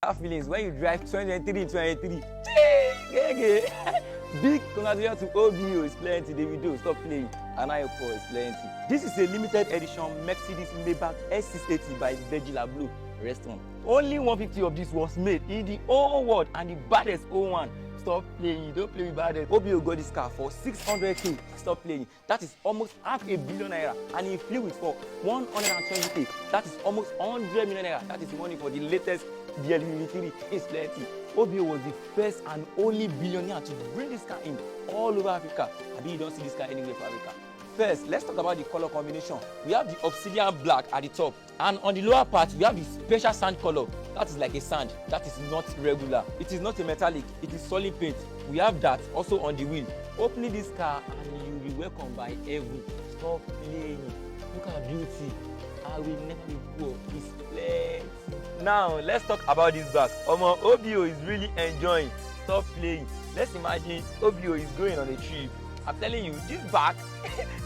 Have feelings when you drive 2023. Big congratulations to OBO is plenty. Davido, stop playing. And I is plenty. This is a limited edition Mercedes Maybach S680 by Virgil Blue Restaurant. Only 150 of this was made in the whole world, and the baddest 01. Stop playing. You don't play with baddest. OBO got this car for 600k. Stop playing. That is almost half a billion naira, and he flew it for 120k. That is almost 100 million naira. That is money for the latest DL3 is plenty. OBO was the first and only billionaire to bring this car in all over Africa. I mean, you don't see this car anywhere for Africa. First, let's talk about the color combination. We have the obsidian black at the top, and on the lower part, we have the special sand color. That is like a sand. That is not regular. It is not a metallic. It is solid paint. We have that also on the wheel. Opening this car and you'll be welcomed by heaven. Stop playing. Look at beauty. I will never be poor. It's plenty. Now, let's talk about this back. OBO is really enjoying. Stop playing. Let's imagine OBO is going on a trip. I'm telling you, this back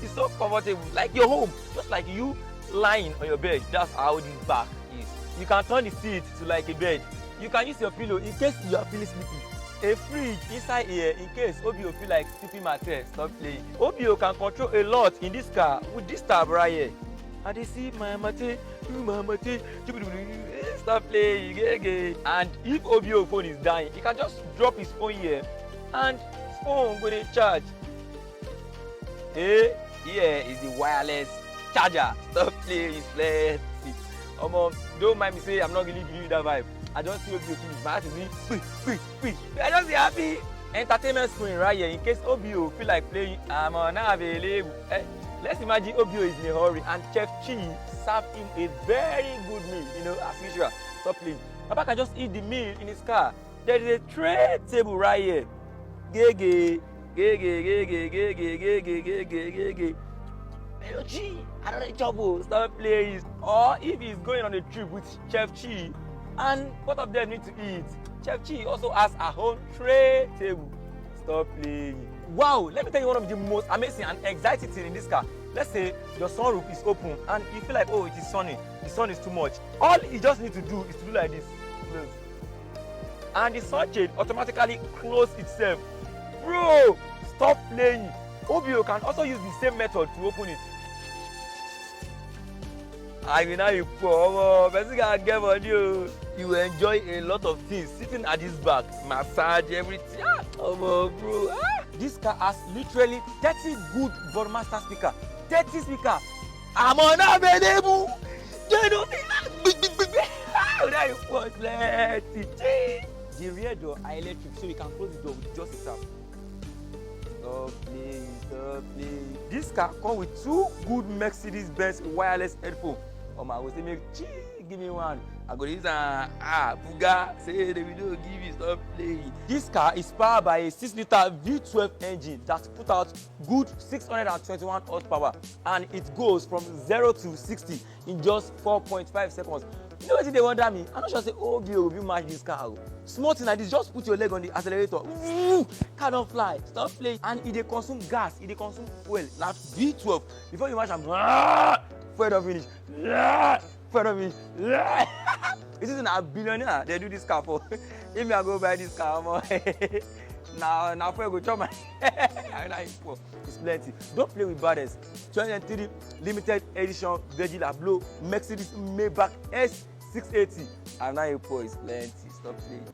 is so comfortable, like your home, just like you lying on your bed. That's how this back is. You can turn the seat to like a bed. You can use your pillow in case you are feeling sleepy. A fridge inside here in case OBO feel like sleeping mattress. Stop playing. OBO can control a lot in this car with this tab right here. And they see my mate, stop playing, and if OBO phone is dying, he can just drop his phone here and his phone go to charge. Here is the wireless charger. Stop playing, it's plenty. Don't mind me say I'm not really giving you that vibe. I just see OBO finish. My heart is quick. I just be happy. Entertainment screen right here in case OBO feel like playing. I'm not available. Let's imagine OBO is in a hurry and Chef Chi served him a very good meal, as usual. Stop playing. Papa can just eat the meal in his car. There is a tray table right here. Hello Chi, another trouble. Stop playing. Or if he's going on a trip with Chef Chi and both of them need to eat, Chef Chi also has her own tray table. Stop playing. Wow, let me tell you one of the most amazing and exciting things in this car. Let's say your sunroof is open and you feel like, oh, it is sunny. The sun is too much. All you just need to do is to do like this. Close. And the sunshade automatically close itself. Bro, stop playing. OBO can also use the same method to open it. I mean, now you poor, person can get on you. You will enjoy a lot of things sitting at this back, massage, everything. Bro. This car has literally 30 good Boardmaster speaker. 30 speaker. I'm unavailable. They don't The rear door are electric, so you can close the door with just a tap. Stop playing. This car comes with 2 good Mercedes-Benz wireless headphones. I will say, give me one. I go use Buga, say Davido, give you, stop playing. This car is powered by a 6-liter V12 engine that put out good 621 horsepower, and it goes from 0 to 60 in just 4.5 seconds. You know what they wonder me? I'm not sure say, OBO will you match this car. Small thing like this, just put your leg on the accelerator. Car don't fly. Stop playing. And it consume gas, it consume fuel. Like V12. Before you match them, fuel don't finish. Fuel don't finish. This is a billionaire they do this car for. If I go buy this car, now fuel go chop my it's plenty. Don't play with baddest. 2023 limited edition Virgil Blue Mercedes Maybach S680. I'm not a poor, it's plenty. Stop playing.